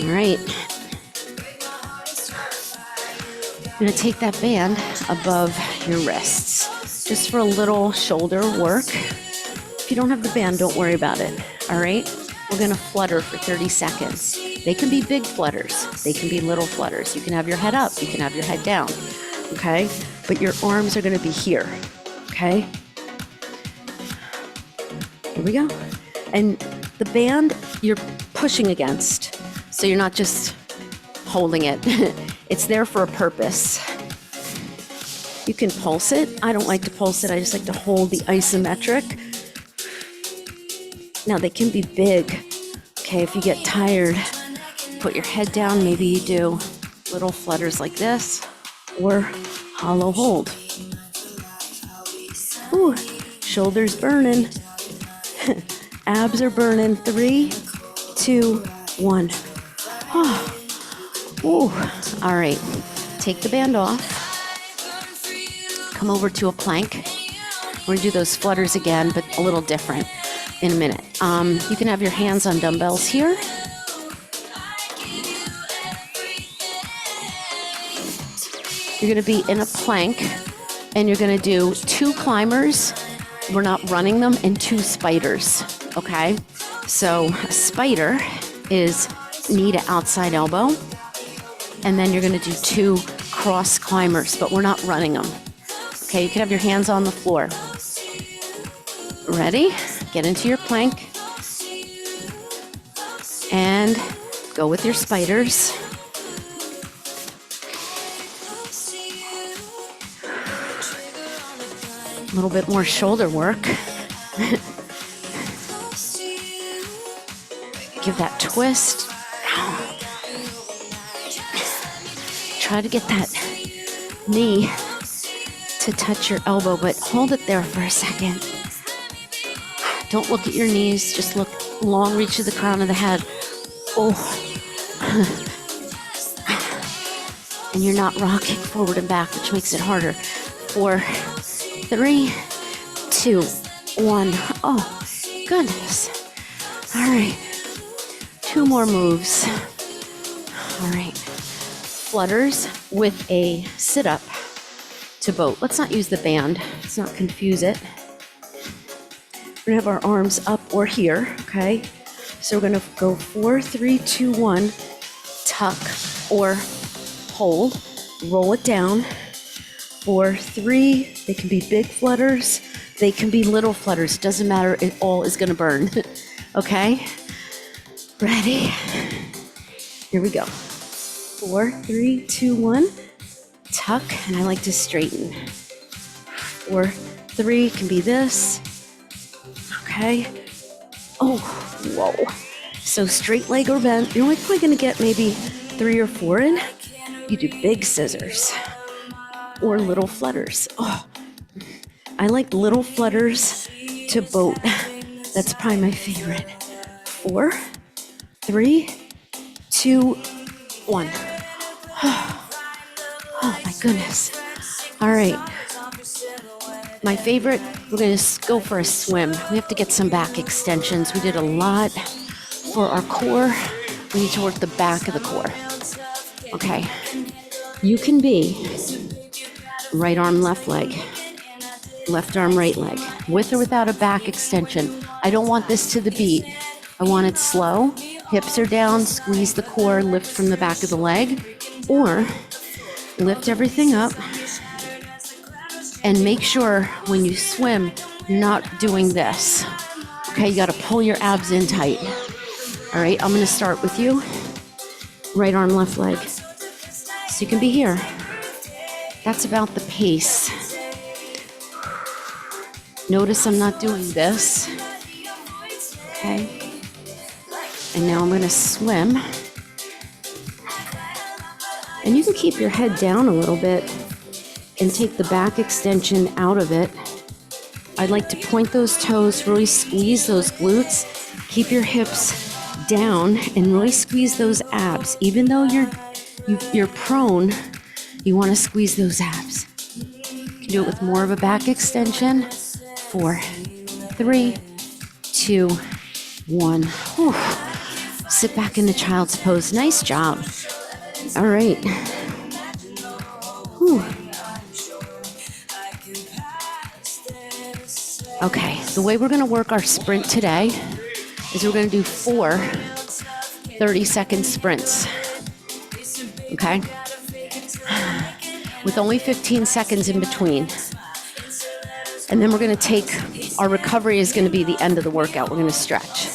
All right. You're going to take that band above your wrists just for a little shoulder work. If you don't have the band, don't worry about it. All right? We're going to flutter for 30 seconds. They can be big flutters. They can be little flutters. You can have your head up. You can have your head down. Okay? But your arms are going to be here. Okay? Here we go. And the band you're pushing against, so you're not just holding it. It's there for a purpose. You can pulse it. I don't like to pulse it. I just like to hold the isometric. Now they can be big. Okay, if you get tired, put your head down. Maybe you do little flutters like this or hollow hold. Ooh, shoulders burning. Abs are burning. 3, 2, 1. Oh. Ooh. All right, take the band off. Come over to a plank. We're gonna do those flutters again, but a little different in a minute. You can have your hands on dumbbells here. You're gonna be in a plank, and you're gonna do 2 climbers. We're not running them, and 2 spiders, okay? So a spider is knee to outside elbow. And then you're going to do 2 cross climbers, but we're not running them. Okay, you can have your hands on the floor. Ready? Get into your plank. And go with your spiders. A little bit more shoulder work. Give that twist. Try to get that knee to touch your elbow, but hold it there for a second. Don't look at your knees, just look long, reach to the crown of the head. Oh. And you're not rocking forward and back, which makes it harder. 4, 3, 2, 1. Oh, goodness. All right. 2 more moves. All right. Flutters with a sit-up to boat. Let's not use the band. Let's not confuse it. We're gonna have our arms up or here, okay? So we're gonna go 4, 3, 2, 1, tuck or hold, roll it down. 4, 3, they can be big flutters, they can be little flutters, doesn't matter, it all is gonna burn, okay? Ready? Here we go. 4, 3, 2, 1, tuck, and I like to straighten. 4, 3, can be this, okay? Oh, whoa. So straight leg or bent, you're only probably gonna get maybe 3 or 4 in. You do big scissors or little flutters. Oh, I like little flutters to boat. That's probably my favorite. 4, 3, 2, 1. Oh my goodness. All right. My favorite, we're going to go for a swim. We have to get some back extensions. We did a lot for our core. We need to work the back of the core. Okay. You can be right arm, left leg, left arm, right leg, with or without a back extension. I don't want this to the beat. I want it slow. Hips are down, squeeze the core, lift from the back of the leg, or lift everything up. And make sure when you swim, you're not doing this. Okay, you gotta pull your abs in tight. All right, I'm gonna start with you. Right arm, left leg. So you can be here. That's about the pace. Notice I'm not doing this. Okay. And now I'm gonna swim. And you can keep your head down a little bit and take the back extension out of it. I'd like to point those toes, really squeeze those glutes, keep your hips down and really squeeze those abs. Even though you're prone, you wanna squeeze those abs. You can do it with more of a back extension. 4, 3, 2, 1. Whew. Sit back in the child's pose. Nice job. All right. Whew. Okay, the way we're gonna work our sprint today is we're gonna do 4 30-second sprints, okay? With only 15 seconds in between. And then we're gonna take, our recovery is gonna be the end of the workout. We're gonna stretch.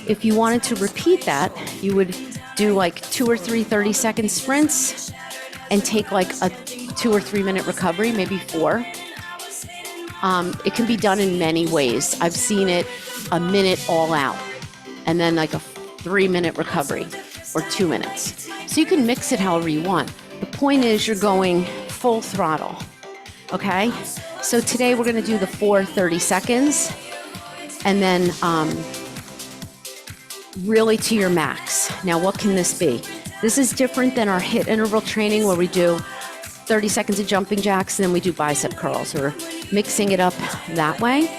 If you wanted to repeat that, you would do like 2 or 3 30-second sprints and take like a 2 or 3 minute recovery, maybe 4. It can be done in many ways. I've seen it a minute all out and then like a 3-minute recovery or 2 minutes. So you can mix it however you want. The point is you're going full throttle, okay? So today we're gonna do the 4 30 seconds and then really to your max. Now what can this be? This is different than our HIIT interval training where we do 30 seconds of jumping jacks and then we do bicep curls. We're mixing it up that way.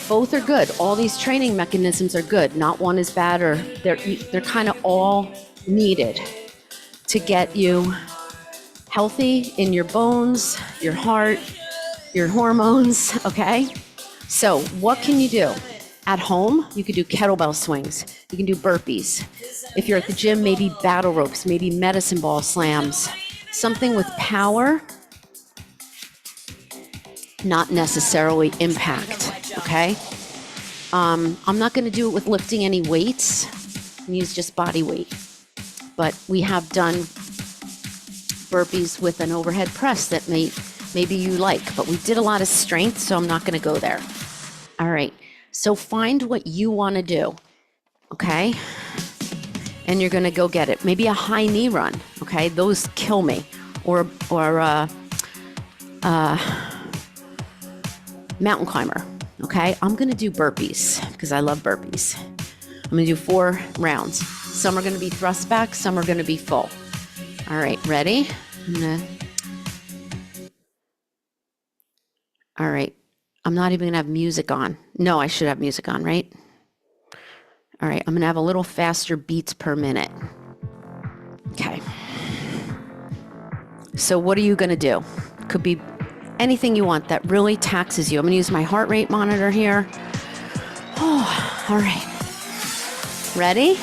Both are good. All these training mechanisms are good. Not one is bad, or they're kind of all needed to get you healthy in your bones, your heart, your hormones, okay? So what can you do? At home, you could do kettlebell swings. You can do burpees. If you're at the gym, maybe battle ropes, maybe medicine ball slams. Something with power, not necessarily impact, okay? I'm not gonna do it with lifting any weights. And use just body weight. But we have done burpees with an overhead press that maybe you like, but we did a lot of strength, so I'm not gonna go there. All right, so find what you wanna do, okay? And you're gonna go get it. Maybe a high knee run, okay? Those kill me. Or mountain climber, okay? I'm gonna do burpees because I love burpees. I'm gonna do 4 rounds. Some are gonna be thrust back, some are gonna be full. All right, ready? I'm gonna All right. I'm not even going to have music on. No, I should have music on, right? All right. I'm going to have a little faster beats per minute. Okay. So what are you going to do? Could be anything you want that really taxes you. I'm going to use my heart rate monitor here. Oh, all right. Ready?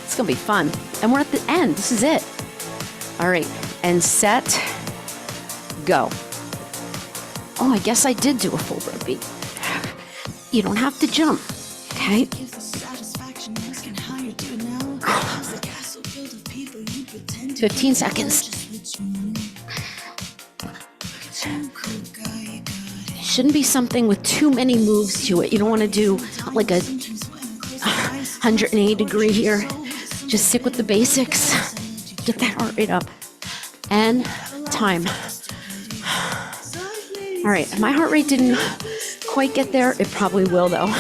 It's going to be fun. And we're at the end. This is it. All right. And set, go. Oh, I guess I did do a full burpee. You don't have to jump. Okay. 15 seconds. Shouldn't be something with too many moves to it. You don't want to do like a 180 degree here. Just stick with the basics. Get that heart rate up. And time. All right, my heart rate didn't quite get there. It probably will though.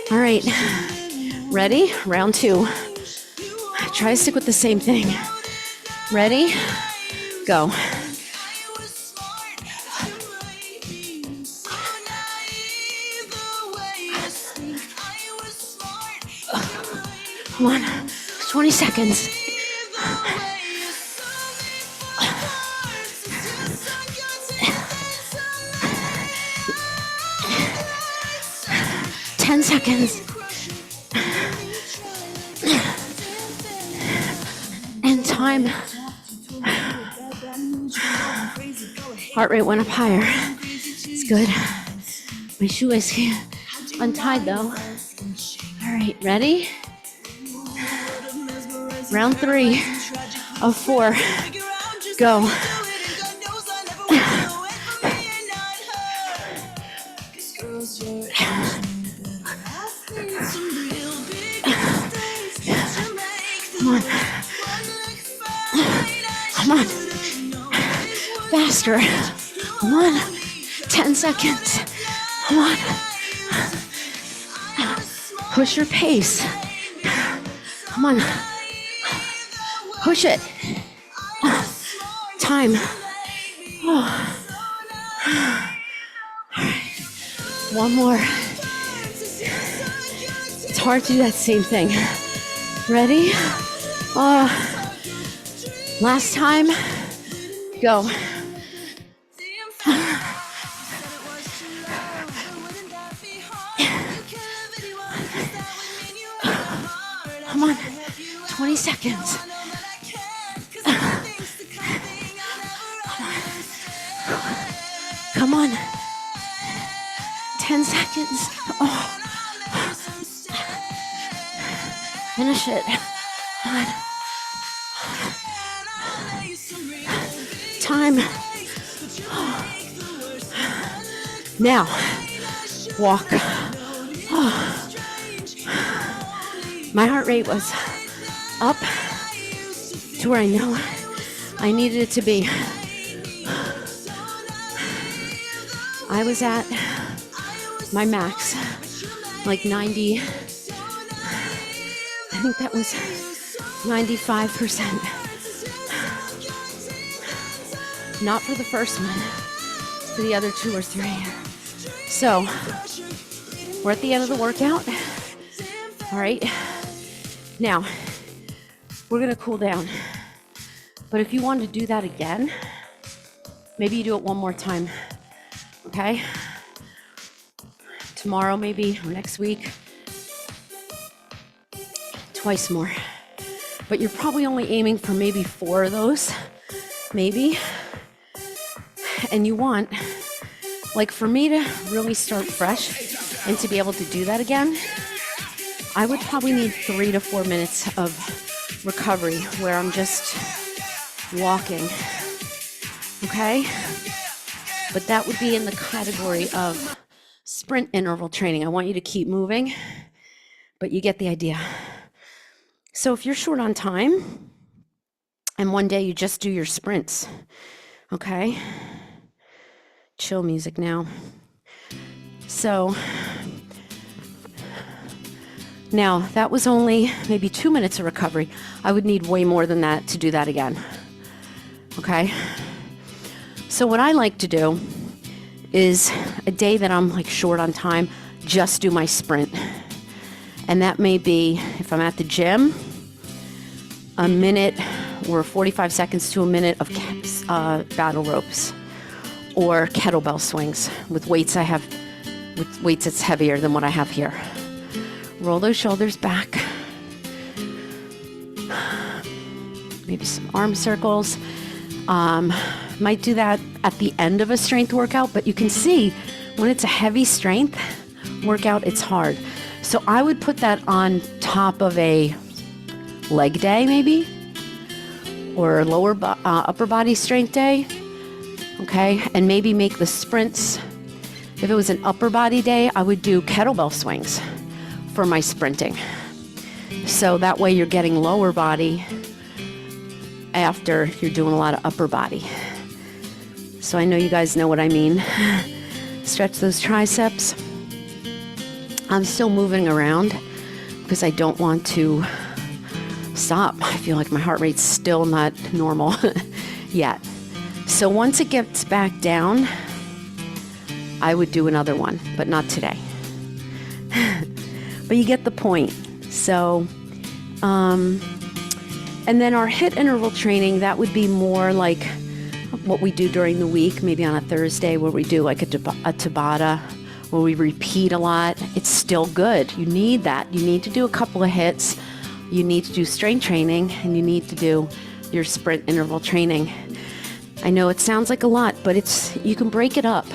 All right, ready? Round 2. Try to stick with the same thing. Ready? Go. Come on, 20 seconds. Seconds. And time. Heart rate went up higher. It's good. My shoe is untied though. All right, ready? Round 3 of 4. Go. Come on. Come on. Faster. Come on. 10 seconds. Come on. Push your pace. Come on. Push it. Time. Oh. One more. It's hard to do that same thing. Ready? Last time. Go. Come on. 20 seconds. Come on. 10 seconds. Oh. Finish it. Come on. Time. Now, walk. My heart rate was up to where I know I needed it to be. I was at my max, like 90. I think that was 95%. Not for the first one, for the other 2 or 3. So, we're at the end of the workout. All right. Now, we're gonna cool down. But if you want to do that again, maybe you do it one more time, okay? Tomorrow maybe, or next week. Twice more. But you're probably only aiming for maybe 4 of those, maybe. And you want, like for me to really start fresh and to be able to do that again, I would probably need 3 to 4 minutes of recovery where I'm just walking, okay? But that would be in the category of sprint interval training. I want you to keep moving, but you get the idea. So if you're short on time and one day you just do your sprints, okay? Chill music now. So now that was only maybe 2 minutes of recovery. I would need way more than that to do that again, okay? So what I like to do is a day that I'm like short on time, just do my sprint. And that may be, if I'm at the gym, a minute or 45 seconds to a minute of battle ropes or kettlebell swings with weights that's heavier than what I have here. Roll those shoulders back. Maybe some arm circles. Might do that at the end of a strength workout, but you can see when it's a heavy strength workout, it's hard. So I would put that on top of a leg day maybe, or upper body strength day, okay? And maybe make the sprints. If it was an upper body day, I would do kettlebell swings for my sprinting. So that way you're getting lower body after you're doing a lot of upper body. So I know you guys know what I mean. Stretch those triceps. I'm still moving around because I don't want to stop. I feel like my heart rate's still not normal yet. So once it gets back down, I would do another one, but not today. But you get the point. So, and then our HIIT interval training, that would be more like what we do during the week, maybe on a Thursday where we do like a Tabata, where we repeat a lot. It's still good. You need that. You need to do a couple of hits. You need to do strength training, and you need to do your sprint interval training. I know it sounds like a lot, but you can break it up.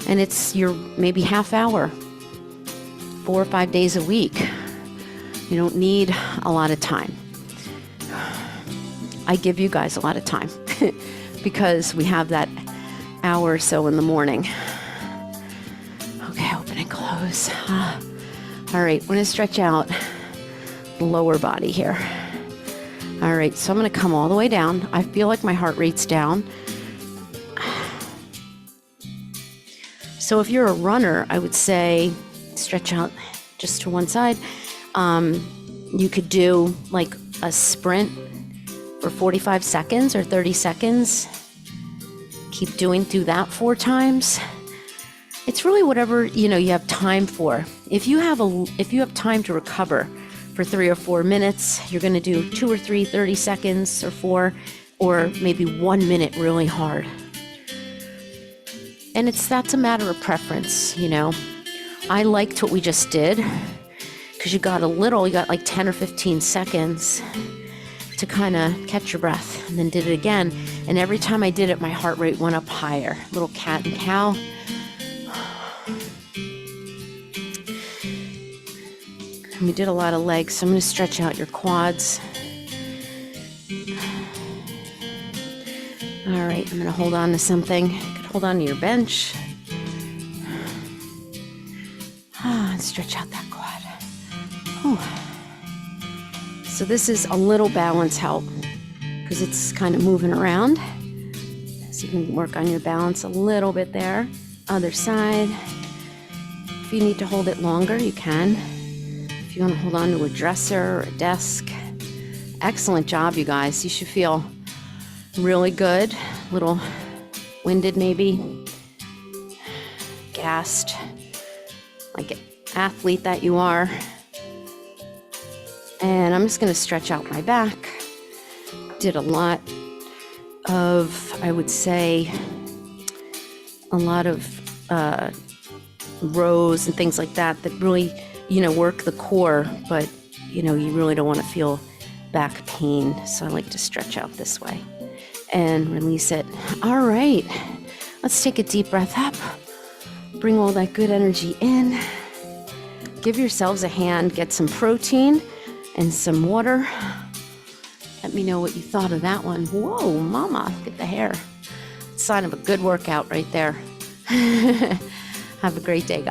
And it's your maybe half hour, 4 or 5 days a week. You don't need a lot of time. I give you guys a lot of time because we have that hour or so in the morning. Okay, open and close. All right, we're gonna stretch out the lower body here. All right, so I'm gonna come all the way down. I feel like my heart rate's down. So if you're a runner, I would say stretch out just to one side. You could do like a sprint for 45 seconds or 30 seconds. Do that 4 times. It's really whatever, you have time for. If you have time to recover for 3 or 4 minutes, you're going to do 2 or 3 30 seconds or 4, or maybe 1 minute really hard. And that's a matter of preference, I liked what we just did because you got like 10 or 15 seconds to kind of catch your breath, and then did it again. And every time I did it, my heart rate went up higher. Little cat and cow. And we did a lot of legs, so I'm going to stretch out your quads. All right, I'm going to hold on to something. You could hold on to your bench. And stretch out that quad. Whew. So this is a little balance help because it's kind of moving around. So you can work on your balance a little bit there. Other side. If you need to hold it longer, you can. If you want to hold on to a dresser or a desk. Excellent job, you guys. You should feel really good. A little winded maybe. Gassed. Like an athlete that you are. And I'm just going to stretch out my back. Did a lot of, I would say, a lot of rows and things like that really, work the core, but, you really don't want to feel back pain. So I like to stretch out this way and release it. All right, let's take a deep breath up. Bring all that good energy in. Give yourselves a hand, get some protein and some water. Let me know what you thought of that one. Whoa, mama, look at the hair. Sign of a good workout right there. Have a great day, guys.